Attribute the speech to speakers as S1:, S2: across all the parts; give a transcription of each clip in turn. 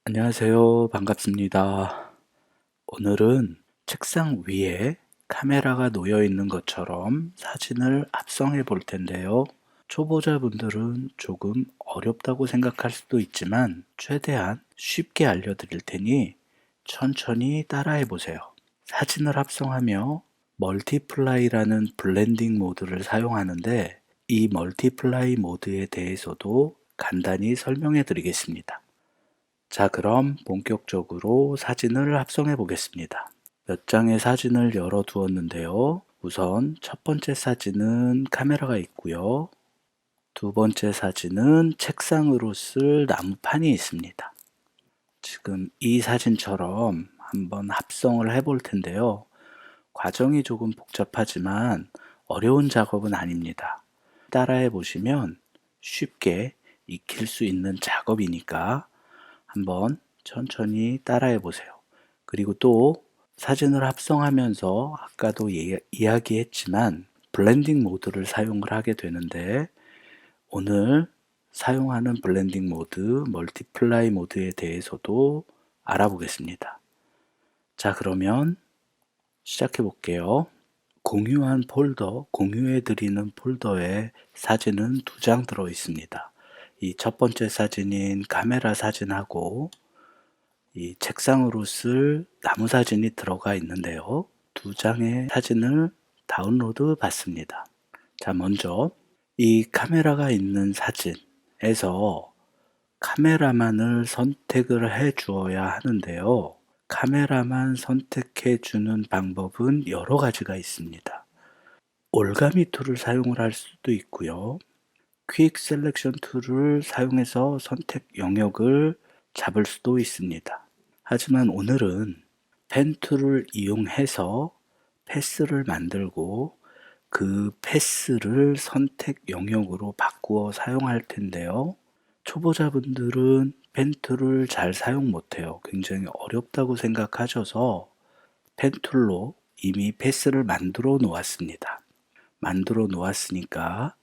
S1: 안녕하세요. 반갑습니다. 오늘은 책상 위에 카메라가 놓여 있는 것처럼 사진을 합성해 볼 텐데요. 초보자분들은 조금 어렵다고 생각할 수도 있지만 최대한 쉽게 알려드릴 테니 천천히 따라해 보세요. 사진을 합성하며 멀티플라이라는 블렌딩 모드를 사용하는데 이 멀티플라이 모드에 대해서도 간단히 설명해 드리겠습니다. 자, 그럼 본격적으로 사진을 합성해 보겠습니다. 몇 장의 사진을 열어 두었는데요. 우선 첫 번째 사진은 카메라가 있고요. 두 번째 사진은 책상으로 쓸 나무판이 있습니다. 지금 이 사진처럼 한번 합성을 해 볼 텐데요. 과정이 조금 복잡하지만 어려운 작업은 아닙니다. 따라해 보시면 쉽게 익힐 수 있는 작업이니까 한번 천천히 따라해 보세요. 그리고 또 사진을 합성하면서 아까도 이야기했지만 블렌딩 모드를 사용을 하게 되는데 오늘 사용하는 블렌딩 모드, 멀티플라이 모드에 대해서도 알아보겠습니다. 자, 그러면 시작해 볼게요. 공유한 폴더, 공유해 드리는 폴더에 사진은 2장 들어 있습니다. 이 첫 번째 사진인 카메라 사진하고 이 책상으로 쓸 나무 사진이 들어가 있는데요. 2장의 사진을 다운로드 받습니다. 자, 먼저 이 카메라가 있는 사진에서 카메라만을 선택을 해 주어야 하는데요. 카메라만 선택해 주는 방법은 여러 가지가 있습니다. 올가미 툴을 사용을 할 수도 있고요. 퀵 셀렉션 툴을 사용해서 선택 영역을 잡을 수도 있습니다. 하지만 오늘은 펜 툴을 이용해서 패스를 만들고 그 패스를 선택 영역으로 바꾸어 사용할 텐데요. 초보자분들은 펜 툴을 잘 사용 못해요. 굉장히 어렵다고 생각하셔서 펜 툴로 이미 패스를 만들어 놓았습니다. 만들어 놓았으니까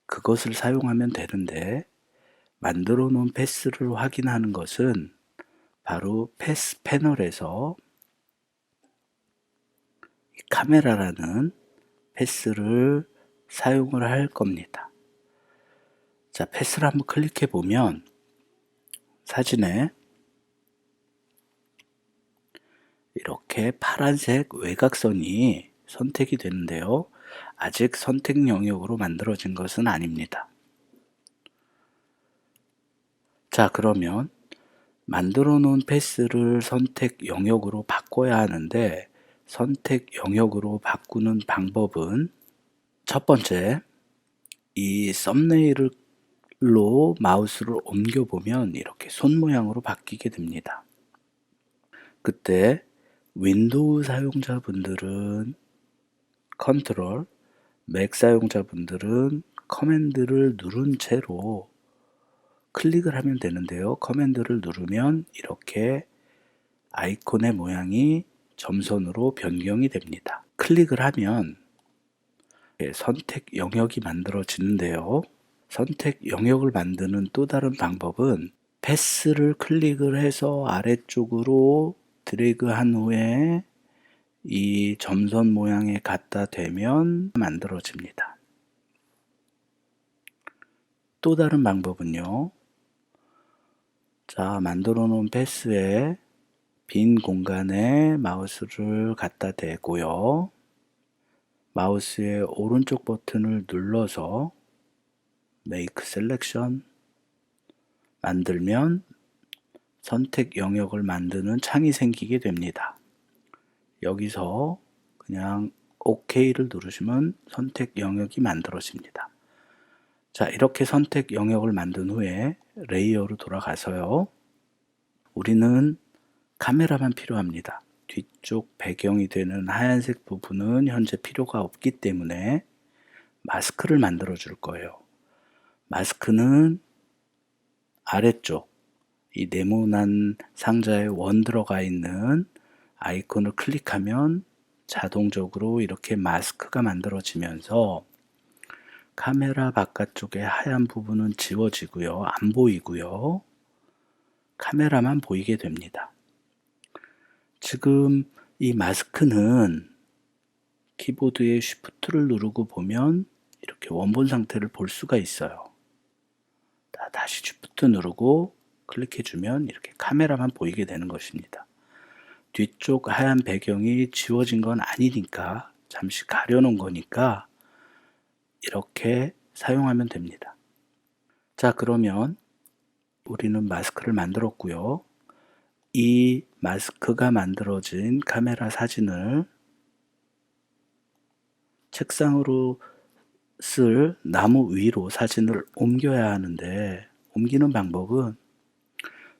S1: 그것을 사용하면 되는데 만들어 놓은 패스를 확인하는 것은 바로 패스 패널에서 카메라라는 패스를 사용을 할 겁니다. 자, 패스를 한번 클릭해 보면 사진에 이렇게 파란색 외곽선이 선택이 되는데요. 아직 선택 영역으로 만들어진 것은 아닙니다. 자, 그러면 만들어 놓은 패스를 선택 영역으로 바꿔야 하는데 선택 영역으로 바꾸는 방법은 첫 번째, 이 썸네일로 마우스를 옮겨 보면 이렇게 손 모양으로 바뀌게 됩니다. 그때 윈도우 사용자분들은 컨트롤, 맥 사용자분들은 커맨드를 누른 채로 클릭을 하면 되는데요. 커맨드를 누르면 이렇게 아이콘의 모양이 점선으로 변경이 됩니다. 클릭을 하면 선택 영역이 만들어지는데요. 선택 영역을 만드는 또 다른 방법은 패스를 클릭을 해서 아래쪽으로 드래그한 후에 이 점선 모양에 갖다 대면 만들어집니다. 또 다른 방법은요. 자, 만들어 놓은 패스에 빈 공간에 마우스를 갖다 대고요. 마우스의 오른쪽 버튼을 눌러서 Make Selection 만들면 선택 영역을 만드는 창이 생기게 됩니다. 여기서 그냥 OK를 누르시면 선택 영역이 만들어집니다. 자, 이렇게 선택 영역을 만든 후에 레이어로 돌아가서요. 우리는 카메라만 필요합니다. 뒤쪽 배경이 되는 하얀색 부분은 현재 필요가 없기 때문에 마스크를 만들어 줄 거예요. 마스크는 아래쪽 이 네모난 상자에 원 들어가 있는 아이콘을 클릭하면 자동적으로 이렇게 마스크가 만들어지면서 카메라 바깥쪽의 하얀 부분은 지워지고요. 안 보이고요. 카메라만 보이게 됩니다. 지금 이 마스크는 키보드의 쉬프트를 누르고 보면 이렇게 원본 상태를 볼 수가 있어요. 다시 쉬프트 누르고 클릭해주면 이렇게 카메라만 보이게 되는 것입니다. 뒤쪽 하얀 배경이 지워진 건 아니니까, 잠시 가려놓은 거니까 이렇게 사용하면 됩니다. 자, 그러면 우리는 마스크를 만들었고요. 이 마스크가 만들어진 카메라 사진을 책상으로 쓸 나무 위로 사진을 옮겨야 하는데, 옮기는 방법은,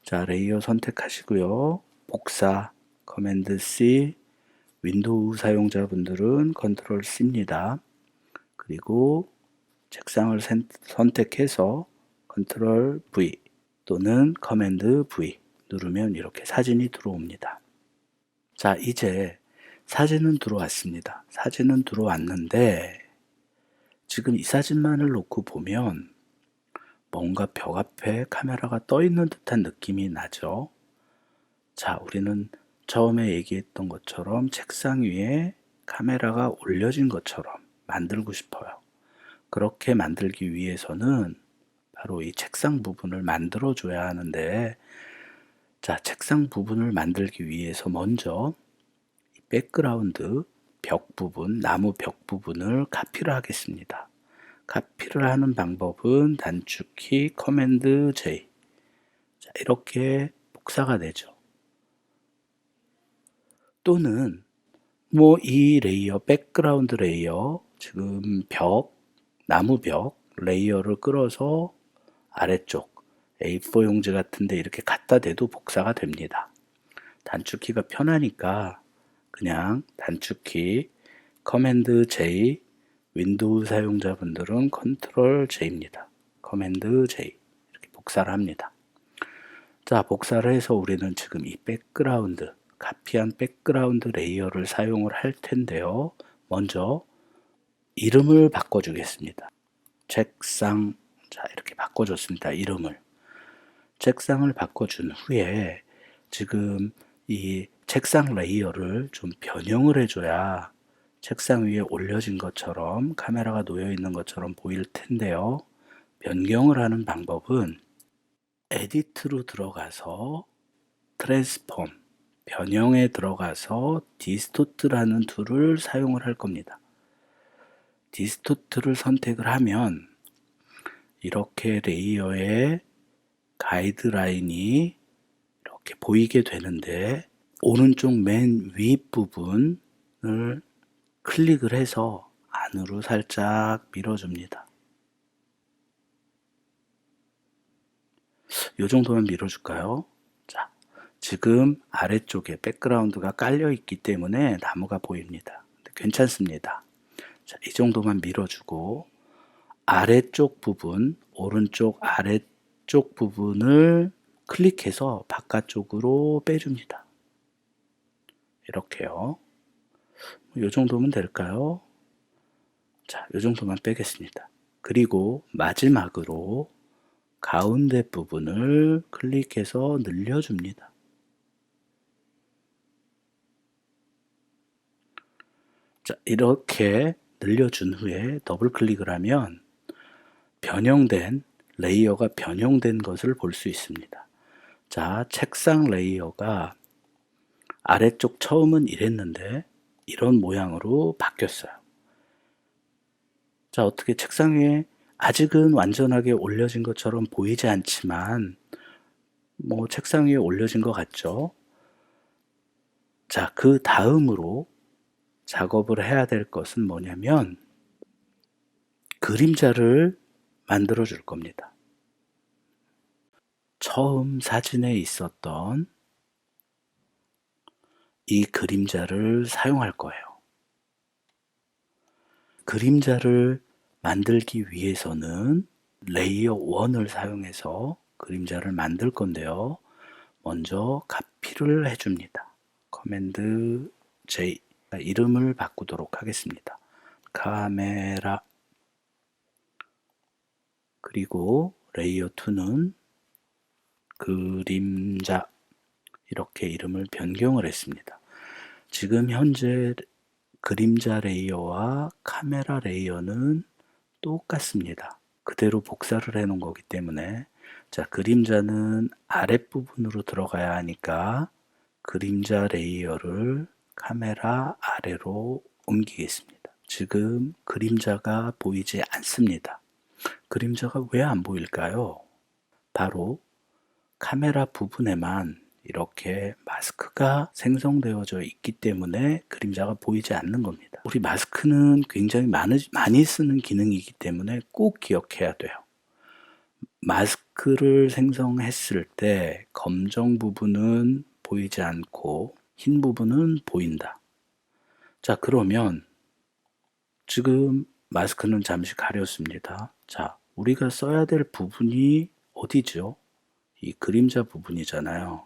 S1: 자, 레이어 선택하시고요. 복사, 커맨드 C, 윈도우 사용자분들은 컨트롤 C입니다. 그리고 책상을 선택해서 컨트롤 V 또는 커맨드 V 누르면 이렇게 사진이 들어옵니다. 자, 이제 사진은 들어왔습니다. 사진은 들어왔는데 지금 이 사진만을 놓고 보면 뭔가 벽 앞에 카메라가 떠 있는 듯한 느낌이 나죠. 자, 우리는 처음에 얘기했던 것처럼 책상 위에 카메라가 올려진 것처럼 만들고 싶어요. 그렇게 만들기 위해서는 바로 이 책상 부분을 만들어 줘야 하는데, 자, 책상 부분을 만들기 위해서 먼저 이 백그라운드 벽 부분, 나무 벽 부분을 카피를 하겠습니다. 카피를 하는 방법은 단축키 커맨드 J. 자, 이렇게 복사가 되죠. 또는 뭐 이 레이어, 백그라운드 레이어, 지금 벽, 나무 벽 레이어를 끌어서 아래쪽 A4 용지 같은데 이렇게 갖다 대도 복사가 됩니다. 단축키가 편하니까 그냥 단축키 커맨드 J, 윈도우 사용자분들은 컨트롤 J입니다. 커맨드 J 이렇게 복사를 합니다. 자, 복사를 해서 우리는 지금 이 백그라운드, 카피한 백그라운드 레이어를 사용을 할 텐데요. 먼저 이름을 바꿔주겠습니다. 책상, 자, 이렇게 바꿔줬습니다. 이름을. 책상을 바꿔준 후에 지금 이 책상 레이어를 좀 변형을 해줘야 책상 위에 올려진 것처럼 카메라가 놓여 있는 것처럼 보일 텐데요. 변경을 하는 방법은 에디트로 들어가서 트랜스폼, 변형에 들어가서 디스토트라는 툴을 사용을 할 겁니다. 디스토트를 선택을 하면 이렇게 레이어의 가이드라인이 이렇게 보이게 되는데, 오른쪽 맨 윗부분을 클릭을 해서 안으로 살짝 밀어줍니다. 이 정도만 밀어줄까요? 자, 지금 아래쪽에 백그라운드가 깔려 있기 때문에 나무가 보입니다. 괜찮습니다. 자, 이 정도만 밀어주고 아래쪽 부분, 오른쪽 아래쪽 부분을 클릭해서 바깥쪽으로 빼줍니다. 이렇게요. 이 정도면 될까요? 자, 이 정도만 빼겠습니다. 그리고 마지막으로 가운데 부분을 클릭해서 늘려줍니다. 자, 이렇게 늘려준 후에 더블 클릭을 하면 변형된 레이어가 변형된 것을 볼 수 있습니다. 자, 책상 레이어가 아래쪽 처음은 이랬는데 이런 모양으로 바뀌었어요. 자, 어떻게 책상 위에 아직은 완전하게 올려진 것처럼 보이지 않지만 뭐 책상 위에 올려진 것 같죠? 자, 그 다음으로 작업을 해야 될 것은 뭐냐면 그림자를 만들어 줄 겁니다. 처음 사진에 있었던 이 그림자를 사용할 거예요. 그림자를 만들기 위해서는 레이어 1을 사용해서 그림자를 만들 건데요. 먼저 카피를 해줍니다. 커맨드 J, 이름을 바꾸도록 하겠습니다. 카메라. 그리고 레이어 2는 그림자 이렇게 이름을 변경을 했습니다. 지금 현재 그림자 레이어와 카메라 레이어는 똑같습니다. 그대로 복사를 해 놓은 거기 때문에 자, 그림자는 아랫부분으로 들어가야 하니까 그림자 레이어를 카메라 아래로 옮기겠습니다. 지금 그림자가 보이지 않습니다. 그림자가 왜 안 보일까요? 바로 카메라 부분에만 이렇게 마스크가 생성되어져 있기 때문에 그림자가 보이지 않는 겁니다. 우리 마스크는 굉장히 많이 쓰는 기능이기 때문에 꼭 기억해야 돼요. 마스크를 생성했을 때 검정 부분은 보이지 않고 흰 부분은 보인다. 자, 그러면 지금 마스크는 잠시 가렸습니다. 자, 우리가 써야 될 부분이 어디죠? 이 그림자 부분이잖아요.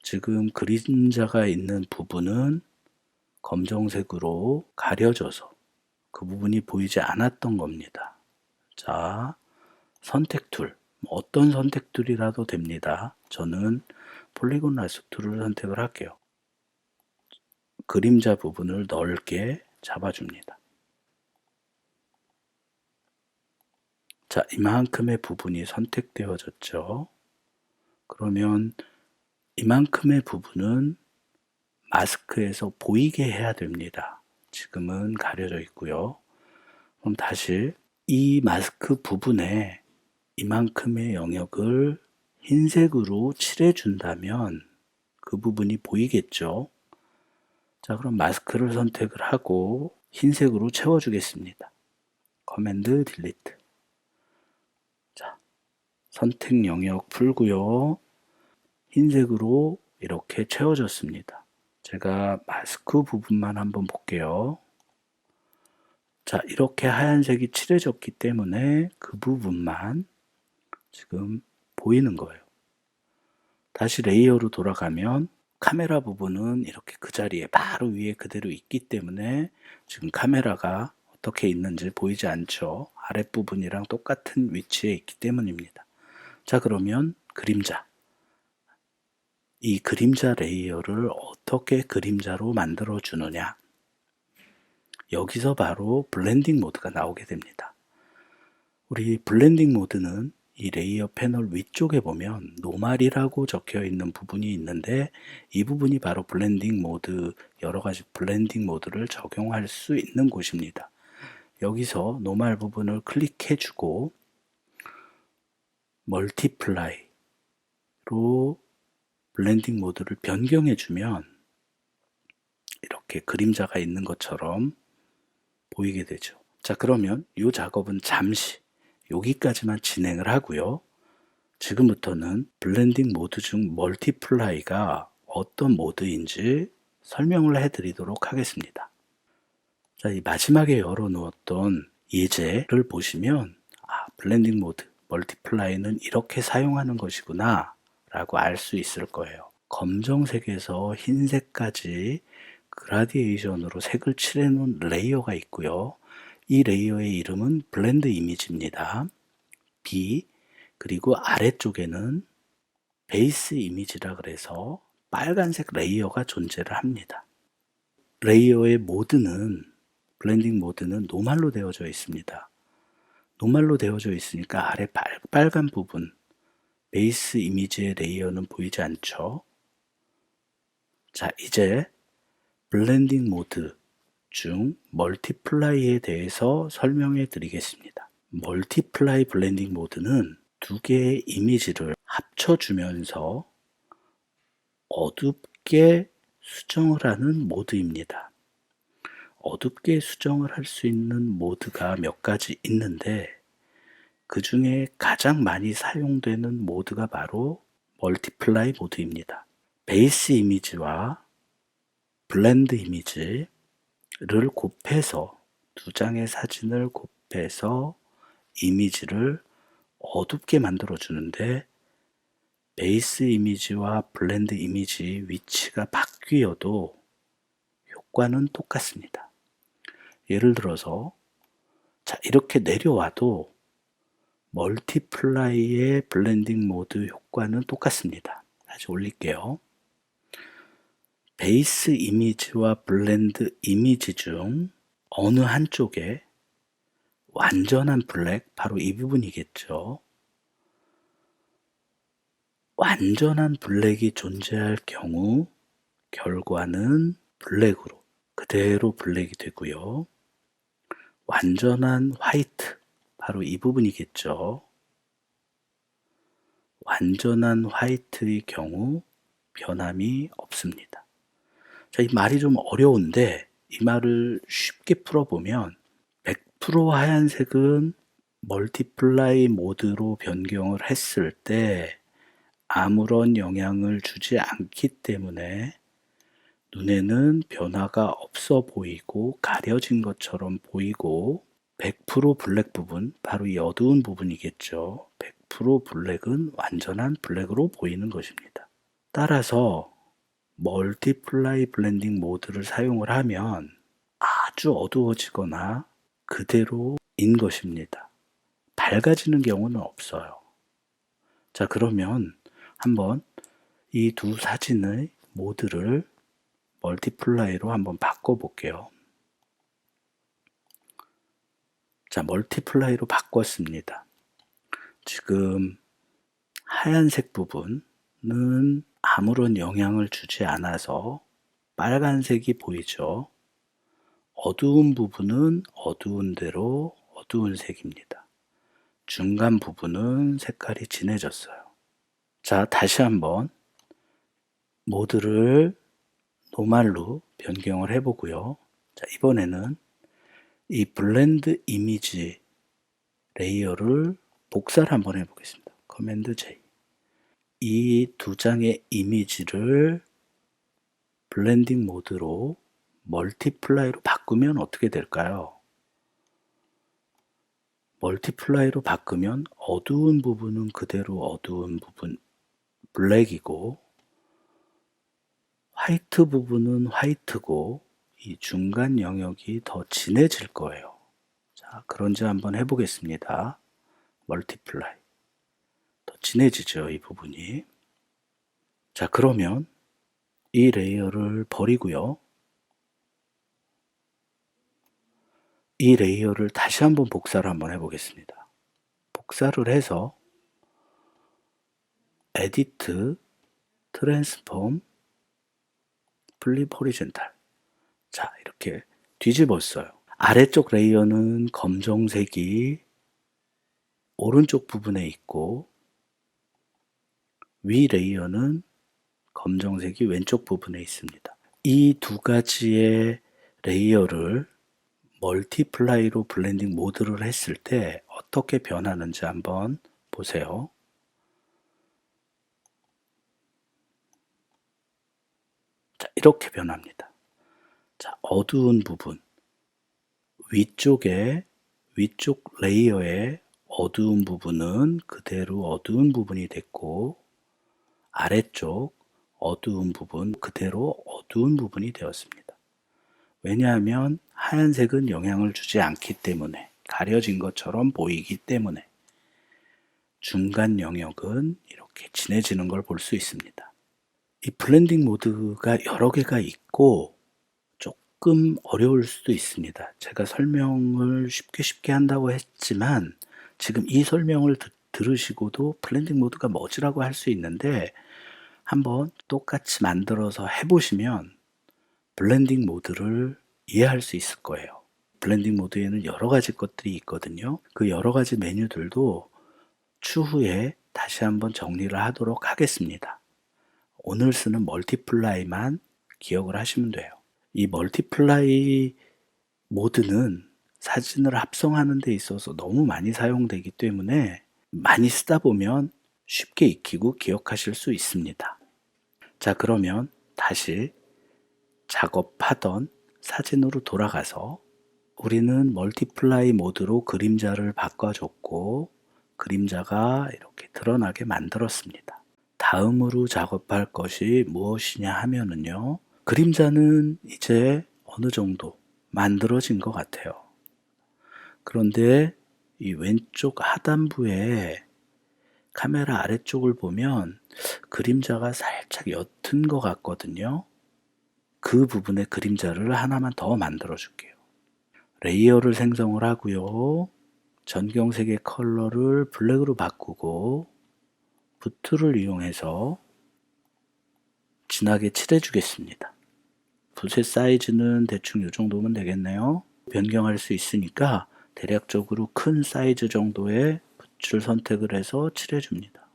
S1: 지금 그림자가 있는 부분은 검정색으로 가려져서 그 부분이 보이지 않았던 겁니다. 자, 선택 툴, 어떤 선택 툴이라도 됩니다. 저는 폴리곤 라sso 툴을 선택을 할게요. 그림자 부분을 넓게 잡아줍니다. 자, 이만큼의 부분이 선택되어졌죠. 그러면 이만큼의 부분은 마스크에서 보이게 해야 됩니다. 지금은 가려져 있고요. 그럼 다시 이 마스크 부분에 이만큼의 영역을 흰색으로 칠해준다면 그 부분이 보이겠죠. 자, 그럼 마스크를 선택을 하고 흰색으로 채워주겠습니다. 커맨드 딜리트. 자, 선택 영역 풀고요. 흰색으로 이렇게 채워졌습니다. 제가 마스크 부분만 한번 볼게요. 자, 이렇게 하얀색이 칠해졌기 때문에 그 부분만 지금 보이는 거예요. 다시 레이어로 돌아가면 카메라 부분은 이렇게 그 자리에 바로 위에 그대로 있기 때문에 지금 카메라가 어떻게 있는지 보이지 않죠. 아랫부분이랑 똑같은 위치에 있기 때문입니다. 자, 그러면 그림자. 이 그림자 레이어를 어떻게 그림자로 만들어 주느냐. 여기서 바로 블렌딩 모드가 나오게 됩니다. 우리 블렌딩 모드는 이 레이어 패널 위쪽에 보면 노멀이라고 적혀 있는 부분이 있는데 이 부분이 바로 블렌딩 모드, 여러 가지 블렌딩 모드를 적용할 수 있는 곳입니다. 여기서 노멀 부분을 클릭해 주고 멀티플라이로 블렌딩 모드를 변경해 주면 이렇게 그림자가 있는 것처럼 보이게 되죠. 자, 그러면 이 작업은 잠시 여기까지만 진행을 하고요. 지금부터는 블렌딩 모드 중 멀티플라이가 어떤 모드인지 설명을 해드리도록 하겠습니다. 자, 이 마지막에 열어놓았던 예제를 보시면 블렌딩 모드 멀티플라이는 이렇게 사용하는 것이구나 라고 알 수 있을 거예요. 검정색에서 흰색까지 그라디에이션으로 색을 칠해놓은 레이어가 있고요. 이 레이어의 이름은 블렌드 이미지입니다. B, 그리고 아래쪽에는 베이스 이미지라 그래서 빨간색 레이어가 존재를 합니다. 레이어의 모드는, 블렌딩 모드는 노멀로 되어져 있습니다. 노멀로 되어져 있으니까 아래 빨간 부분, 베이스 이미지의 레이어는 보이지 않죠. 자, 이제 블렌딩 모드 중 멀티플라이에 대해서 설명해 드리겠습니다. 멀티플라이 블렌딩 모드는 두 개의 이미지를 합쳐주면서 어둡게 수정을 하는 모드입니다. 어둡게 수정을 할 수 있는 모드가 몇 가지 있는데 그 중에 가장 많이 사용되는 모드가 바로 멀티플라이 모드입니다. 베이스 이미지와 블렌드 이미지를 곱해서 두 장의 사진을 곱해서 이미지를 어둡게 만들어 주는데 베이스 이미지와 블렌드 이미지 위치가 바뀌어도 효과는 똑같습니다. 예를 들어서 자, 이렇게 내려와도 멀티플라이의 블렌딩 모드 효과는 똑같습니다. 다시 올릴게요. 베이스 이미지와 블렌드 이미지 중 어느 한쪽에 완전한 블랙, 바로 이 부분이겠죠. 완전한 블랙이 존재할 경우 결과는 블랙으로 그대로 블랙이 되고요. 완전한 화이트, 바로 이 부분이겠죠. 완전한 화이트의 경우 변함이 없습니다. 자, 이 말이 좀 어려운데 이 말을 쉽게 풀어보면 100% 하얀색은 멀티플라이 모드로 변경을 했을 때 아무런 영향을 주지 않기 때문에 눈에는 변화가 없어 보이고 가려진 것처럼 보이고 100% 블랙 부분, 바로 이 어두운 부분이겠죠. 100% 블랙은 완전한 블랙으로 보이는 것입니다. 따라서 멀티플라이 블렌딩 모드를 사용을 하면 아주 어두워지거나 그대로인 것입니다. 밝아지는 경우는 없어요. 자, 그러면 한번 이 두 사진의 모드를 멀티플라이로 한번 바꿔볼게요. 자, 멀티플라이로 바꿨습니다. 지금 하얀색 부분은 아무런 영향을 주지 않아서 빨간색이 보이죠. 어두운 부분은 어두운 대로 어두운 색입니다. 중간 부분은 색깔이 진해졌어요. 자, 다시 한번 모드를 노말로 변경을 해보고요. 자, 이번에는 이 블렌드 이미지 레이어를 복사를 한번 해보겠습니다. 커맨드 J. 이 두 장의 이미지를 블렌딩 모드로 멀티플라이로 바꾸면 어떻게 될까요? 멀티플라이로 바꾸면 어두운 부분은 그대로 어두운 부분 블랙이고 화이트 부분은 화이트고 이 중간 영역이 더 진해질 거예요. 자, 그런지 한번 해보겠습니다. 멀티플라이. 더 진해지죠, 이 부분이. 자, 그러면 이 레이어를 버리고요. 이 레이어를 다시 한번 복사를 한번 해보겠습니다. 복사를 해서 에디트, 트랜스폼, 플립 호리젠탈. 자, 이렇게 뒤집었어요. 아래쪽 레이어는 검정색이 오른쪽 부분에 있고 위 레이어는 검정색이 왼쪽 부분에 있습니다. 이 두 가지의 레이어를 멀티플라이로 블렌딩 모드를 했을 때 어떻게 변하는지 한번 보세요. 자, 이렇게 변합니다. 자, 어두운 부분, 위쪽 레이어의 어두운 부분은 그대로 어두운 부분이 됐고 아래쪽 어두운 부분 그대로 어두운 부분이 되었습니다. 왜냐하면 하얀색은 영향을 주지 않기 때문에 가려진 것처럼 보이기 때문에 중간 영역은 이렇게 진해지는 걸 볼 수 있습니다. 이 블렌딩 모드가 여러 개가 있고 조금 어려울 수도 있습니다. 제가 설명을 쉽게 한다고 했지만 지금 이 설명을 들으시고도 블렌딩 모드가 뭐지라고 할 수 있는데 한번 똑같이 만들어서 해보시면 블렌딩 모드를 이해할 수 있을 거예요. 블렌딩 모드에는 여러 가지 것들이 있거든요. 그 여러 가지 메뉴들도 추후에 다시 한번 정리를 하도록 하겠습니다. 오늘 쓰는 멀티플라이만 기억을 하시면 돼요. 이 멀티플라이 모드는 사진을 합성하는 데 있어서 너무 많이 사용되기 때문에 많이 쓰다 보면 쉽게 익히고 기억하실 수 있습니다. 자, 그러면 다시 작업하던 사진으로 돌아가서 우리는 멀티플라이 모드로 그림자를 바꿔줬고 그림자가 이렇게 드러나게 만들었습니다. 다음으로 작업할 것이 무엇이냐 하면은요, 그림자는 이제 어느 정도 만들어진 것 같아요. 그런데 이 왼쪽 하단부에 카메라 아래쪽을 보면 그림자가 살짝 옅은 것 같거든요. 그 부분에 그림자를 하나만 더 만들어 줄게요. 레이어를 생성을 하고요. 전경색의 컬러를 블랙으로 바꾸고 붓을 이용해서 진하게 칠해 주겠습니다. 붓의 사이즈는 대충 이 정도면 되겠네요. 변경할 수 있으니까 대략적으로 큰 사이즈 정도의 붓을 선택을 해서 칠해 줍니다.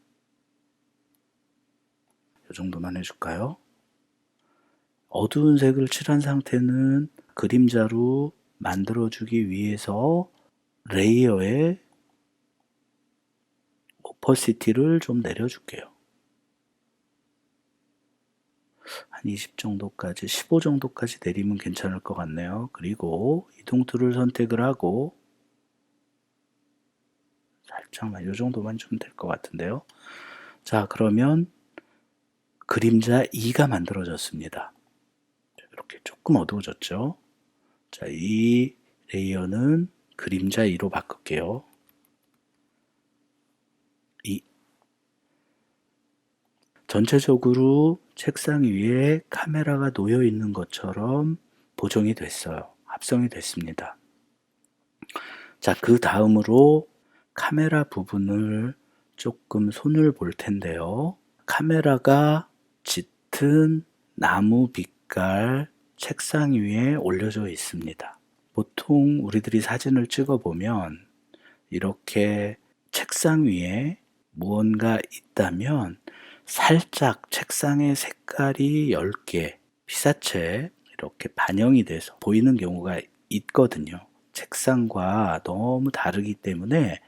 S1: 이 정도만 해줄까요? 어두운 색을 칠한 상태는 그림자로 만들어주기 위해서 레이어의 오퍼시티를 좀 내려줄게요. 한 20 정도까지, 15 정도까지 내리면 괜찮을 것 같네요. 그리고 이동 툴을 선택을 하고 살짝만, 이 정도만 좀 될 것 같은데요. 자, 그러면 그림자 2가 만들어졌습니다. 이렇게 조금 어두워졌죠. 자, 이 레이어는 그림자 2로 바꿀게요. 2. 전체적으로 책상 위에 카메라가 놓여 있는 것처럼 보정이 됐어요. 합성이 됐습니다. 자, 그 다음으로 카메라 부분을 조금 손을 볼 텐데요. 카메라가 짙은 나무 빛깔 책상 위에 올려져 있습니다. 보통 우리들이 사진을 찍어보면 이렇게 책상 위에 무언가 있다면 살짝 책상의 색깔이 10개, 피사체 이렇게 반영이 돼서 보이는 경우가 있거든요. 책상과 너무 다르기 때문에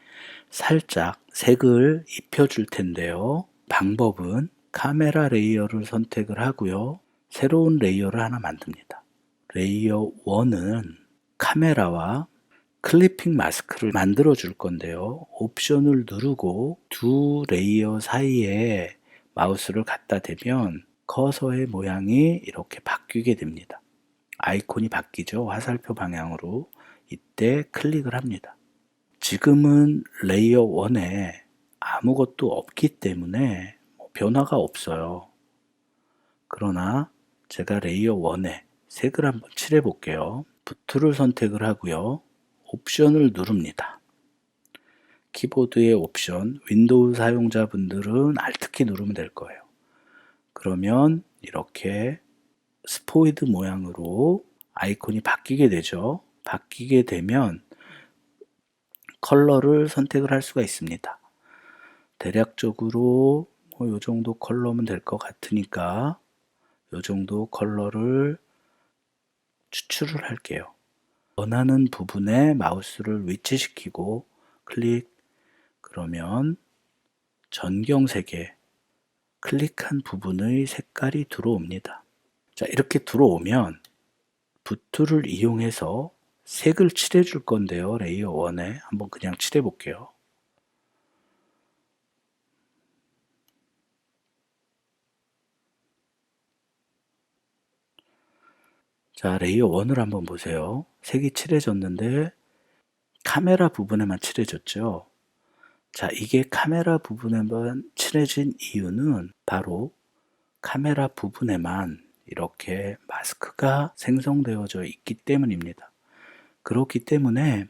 S1: 살짝 색을 입혀줄 텐데요. 방법은 카메라 레이어를 선택을 하고요. 새로운 레이어를 하나 만듭니다. 레이어 1은 카메라와 클리핑 마스크를 만들어 줄 건데요. 옵션을 누르고 두 레이어 사이에 마우스를 갖다 대면 커서의 모양이 이렇게 바뀌게 됩니다. 아이콘이 바뀌죠. 화살표 방향으로. 이때 클릭을 합니다. 지금은 레이어 1에 아무것도 없기 때문에 변화가 없어요. 그러나 제가 레이어 1에 색을 한번 칠해 볼게요. 붓을 선택을 하고요. 옵션을 누릅니다. 키보드의 옵션, 윈도우 사용자분들은 Alt키 누르면 될 거예요. 그러면 이렇게 스포이드 모양으로 아이콘이 바뀌게 되죠. 바뀌게 되면 컬러를 선택을 할 수가 있습니다. 대략적으로 이 정도 컬러면 될 것 같으니까 이 정도 컬러를 추출을 할게요. 원하는 부분에 마우스를 위치시키고 클릭, 그러면 전경색에 클릭한 부분의 색깔이 들어옵니다. 자, 이렇게 들어오면 붓툴을 이용해서 색을 칠해 줄 건데요. 레이어 1에 한번 그냥 칠해 볼게요. 자, 레이어 1을 한번 보세요. 색이 칠해졌는데 카메라 부분에만 칠해졌죠. 자, 이게 카메라 부분에만 칠해진 이유는 바로 카메라 부분에만 이렇게 마스크가 생성되어져 있기 때문입니다. 그렇기 때문에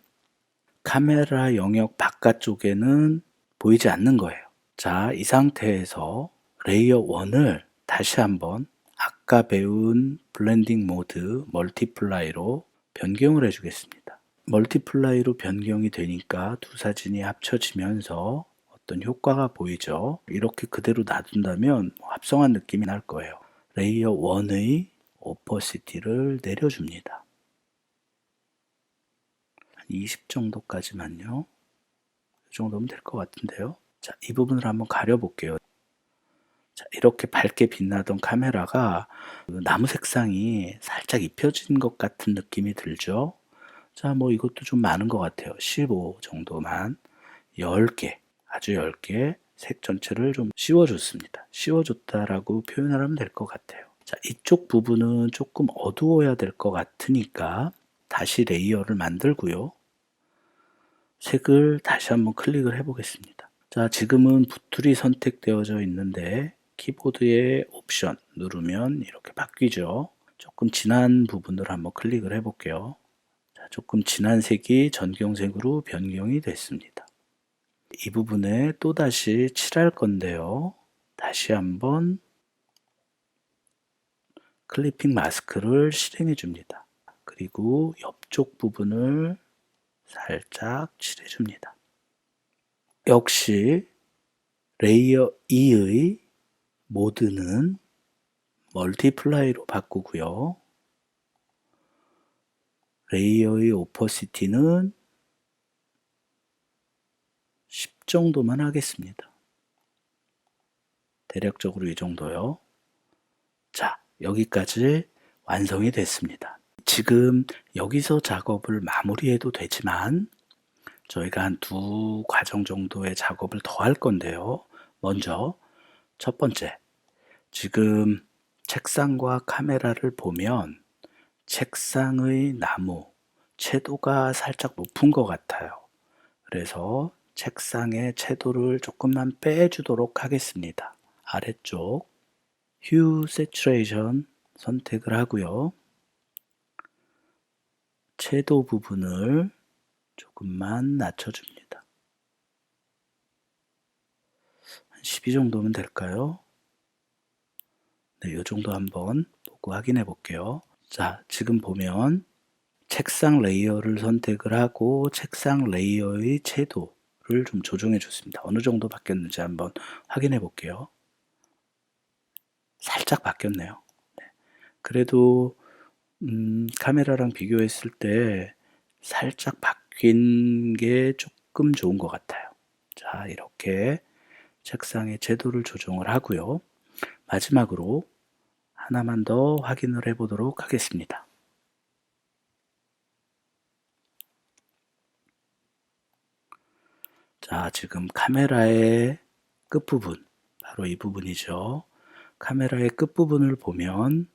S1: 카메라 영역 바깥쪽에는 보이지 않는 거예요. 자, 이 상태에서 레이어 1을 다시 한번 아까 배운 블렌딩 모드 멀티플라이로 변경을 해주겠습니다. 멀티플라이로 변경이 되니까 두 사진이 합쳐지면서 어떤 효과가 보이죠. 이렇게 그대로 놔둔다면 합성한 느낌이 날 거예요. 레이어 1의 오퍼시티를 내려줍니다. 한 20 정도까지만요. 이 정도면 될 것 같은데요. 자, 이 부분을 한번 가려볼게요. 자, 이렇게 밝게 빛나던 카메라가 나무 색상이 살짝 입혀진 것 같은 느낌이 들죠. 자, 뭐 이것도 좀 많은 것 같아요. 15 정도만. 10개, 아주 10개 색 전체를 좀 씌워줬습니다. 씌워줬다라고 표현을 하면 될 것 같아요. 자, 이쪽 부분은 조금 어두워야 될 것 같으니까 다시 레이어를 만들고요. 색을 다시 한번 클릭을 해 보겠습니다. 자, 지금은 붓툴이 선택되어져 있는데 키보드의 옵션 누르면 이렇게 바뀌죠. 조금 진한 부분을 한번 클릭을 해 볼게요. 자, 조금 진한 색이 전경색으로 변경이 됐습니다. 이 부분에 또다시 칠할 건데요. 다시 한번 클리핑 마스크를 실행해 줍니다. 그리고 옆쪽 부분을 살짝 칠해 줍니다. 역시 레이어 2의 모드는 멀티플라이로 바꾸고요. 레이어의 오퍼시티는 10 정도만 하겠습니다. 대략적으로 이 정도요. 자, 여기까지 완성이 됐습니다. 지금 여기서 작업을 마무리해도 되지만 저희가 한 두 과정 정도의 작업을 더 할 건데요. 먼저 첫 번째, 지금 책상과 카메라를 보면 책상의 나무, 채도가 살짝 높은 것 같아요. 그래서 책상의 채도를 조금만 빼주도록 하겠습니다. 아래쪽 휴 세츄레이션 선택을 하고요. 채도 부분을 조금만 낮춰줍니다. 한 12 정도면 될까요? 네, 이 정도 한번 보고 확인해 볼게요. 자, 지금 보면 책상 레이어를 선택을 하고 책상 레이어의 채도를 좀 조정해 줬습니다. 어느 정도 바뀌었는지 한번 확인해 볼게요. 살짝 바뀌었네요. 네. 그래도 카메라랑 비교했을 때 살짝 바뀐 게 조금 좋은 것 같아요. 자, 이렇게 책상의 채도를 조정을 하고요. 마지막으로 하나만 더 확인을 해 보도록 하겠습니다. 자, 지금 카메라의 끝부분, 바로 이 부분이죠. 카메라의 끝부분을 보면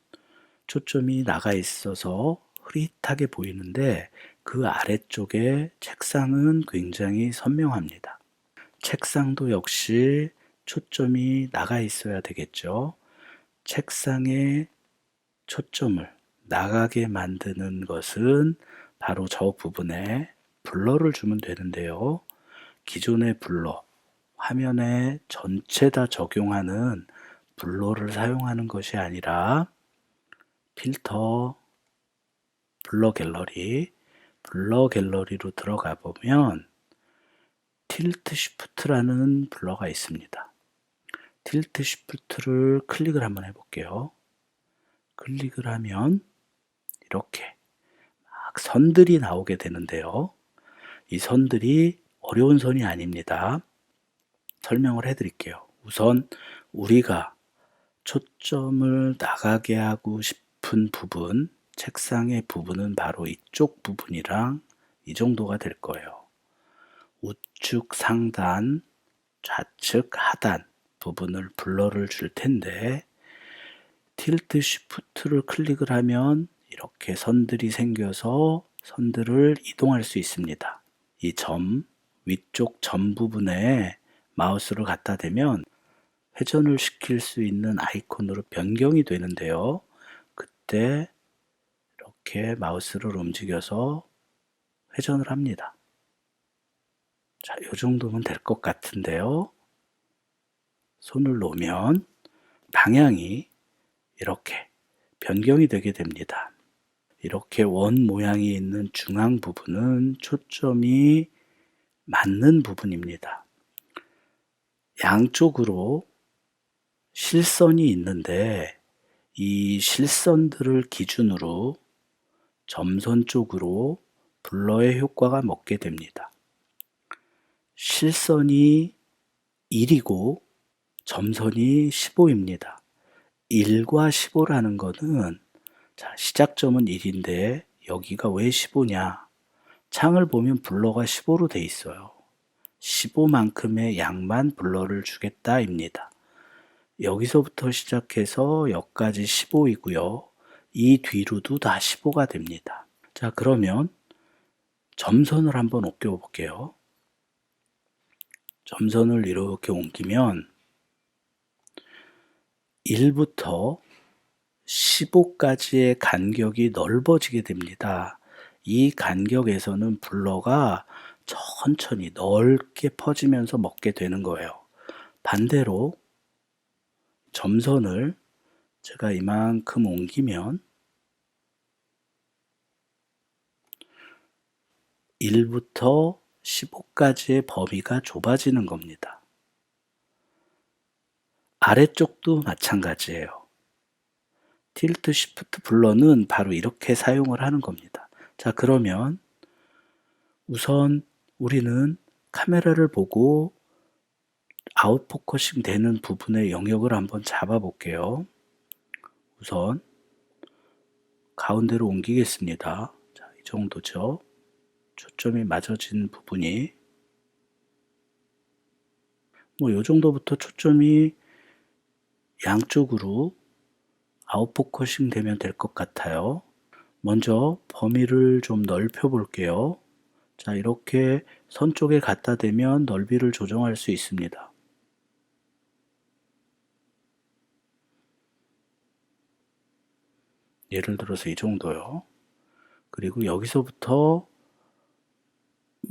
S1: 초점이 나가 있어서 흐릿하게 보이는데 그 아래쪽에 책상은 굉장히 선명합니다. 책상도 역시 초점이 나가 있어야 되겠죠. 책상에 초점을 나가게 만드는 것은 바로 저 부분에 블러를 주면 되는데요. 기존의 블러, 화면에 전체 다 적용하는 블러를 사용하는 것이 아니라 필터, 블러 갤러리로 들어가 보면 틸트 시프트라는 블러가 있습니다. 틸트 시프트를 클릭을 한번 해볼게요. 클릭을 하면 이렇게 막 선들이 나오게 되는데요. 이 선들이 어려운 선이 아닙니다. 설명을 해드릴게요. 우선 우리가 초점을 나가게 하고 싶은 부분, 책상의 부분은 바로 이쪽 부분이랑 이 정도가 될 거예요. 우측 상단, 좌측 하단 부분을 블러를 줄 텐데 틸트 시프트를 클릭을 하면 이렇게 선들이 생겨서 선들을 이동할 수 있습니다. 이 점, 위쪽 점 부분에 마우스를 갖다 대면 회전을 시킬 수 있는 아이콘으로 변경이 되는데요. 그때 이렇게 마우스를 움직여서 회전을 합니다. 자, 이 정도면 될 것 같은데요. 손을 놓으면 방향이 이렇게 변경이 되게 됩니다. 이렇게 원 모양이 있는 중앙 부분은 초점이 맞는 부분입니다. 양쪽으로 실선이 있는데 이 실선들을 기준으로 점선 쪽으로 블러의 효과가 먹게 됩니다. 실선이 1이고 점선이 15입니다. 1과 15라는 거는 자, 시작점은 1인데 여기가 왜 15냐? 창을 보면 블러가 15로 돼 있어요. 15만큼의 양만 블러를 주겠다입니다. 여기서부터 시작해서 여기까지 15이고요. 이 뒤로도 다 15가 됩니다. 자, 그러면 점선을 한번 옮겨 볼게요. 점선을 이렇게 옮기면 1부터 15까지의 간격이 넓어지게 됩니다. 이 간격에서는 블러가 천천히 넓게 퍼지면서 먹게 되는 거예요. 반대로 점선을 제가 이만큼 옮기면 1부터 15까지의 범위가 좁아지는 겁니다. 아래쪽도 마찬가지예요. 틸트 시프트 블러는 바로 이렇게 사용을 하는 겁니다. 자, 그러면 우선 우리는 카메라를 보고 아웃포커싱 되는 부분의 영역을 한번 잡아 볼게요. 우선 가운데로 옮기겠습니다. 자, 이 정도죠. 초점이 맞아진 부분이 이 정도부터 초점이 양쪽으로 아웃포커싱 되면 될 것 같아요. 먼저 범위를 좀 넓혀 볼게요. 자, 이렇게 선 쪽에 갖다 대면 넓이를 조정할 수 있습니다. 예를 들어서 이 정도요. 그리고 여기서부터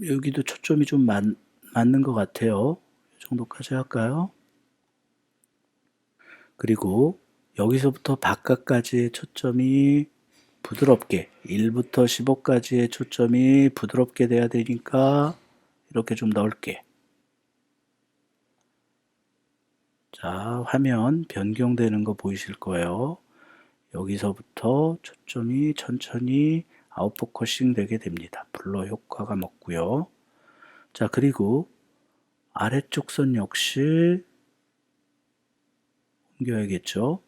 S1: 여기도 초점이 좀 맞는 것 같아요. 이 정도까지 할까요? 그리고 여기서부터 바깥까지의 초점이 부드럽게 1부터 15까지의 초점이 부드럽게 돼야 되니까 이렇게 좀 넓게. 자, 화면 변경되는 거 보이실 거예요. 여기서부터 초점이 천천히 아웃포커싱 되게 됩니다. 블러 효과가 먹고요. 자, 그리고 아래쪽 선 역시 옮겨야겠죠.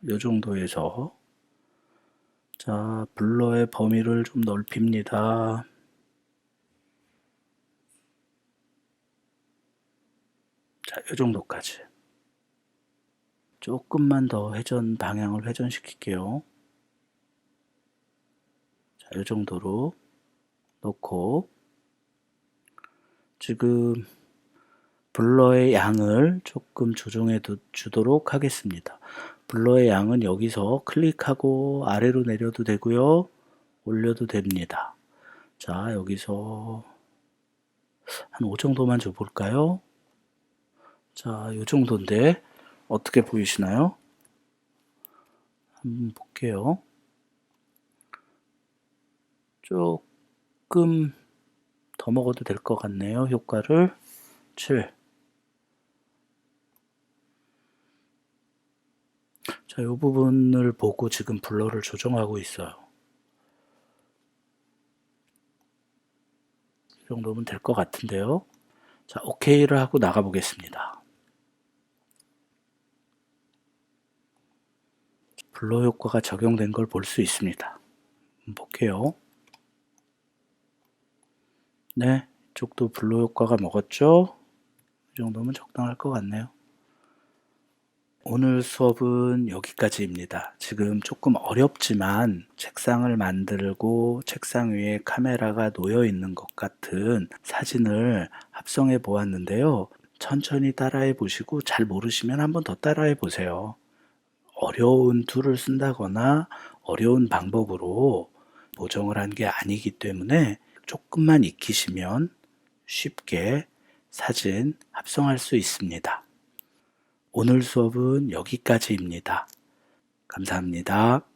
S1: 이 정도에서 자, 블러의 범위를 좀 넓힙니다. 자, 이 정도까지. 조금만 더 방향을 회전시킬게요. 자, 이 정도로 놓고 지금 블러의 양을 조금 조정해 주도록 하겠습니다. 블러의 양은 여기서 클릭하고 아래로 내려도 되고요. 올려도 됩니다. 자, 여기서 한 5 정도만 줘볼까요? 자, 이 정도인데 어떻게 보이시나요? 한번 볼게요. 조금 더 먹어도 될 것 같네요. 효과를 7. 자, 이 부분을 보고 지금 블러를 조정하고 있어요. 이 정도면 될 것 같은데요. 자, OK를 하고 나가 보겠습니다. 블러 효과가 적용된 걸 볼 수 있습니다. 볼게요. 네, 이쪽도 블러 효과가 먹었죠? 이 정도면 적당할 것 같네요. 오늘 수업은 여기까지입니다. 지금 조금 어렵지만 책상을 만들고 책상 위에 카메라가 놓여 있는 것 같은 사진을 합성해 보았는데요. 천천히 따라해 보시고 잘 모르시면 한번 더 따라해 보세요. 어려운 툴을 쓴다거나 어려운 방법으로 보정을 한 게 아니기 때문에 조금만 익히시면 쉽게 사진 합성할 수 있습니다. 오늘 수업은 여기까지입니다. 감사합니다.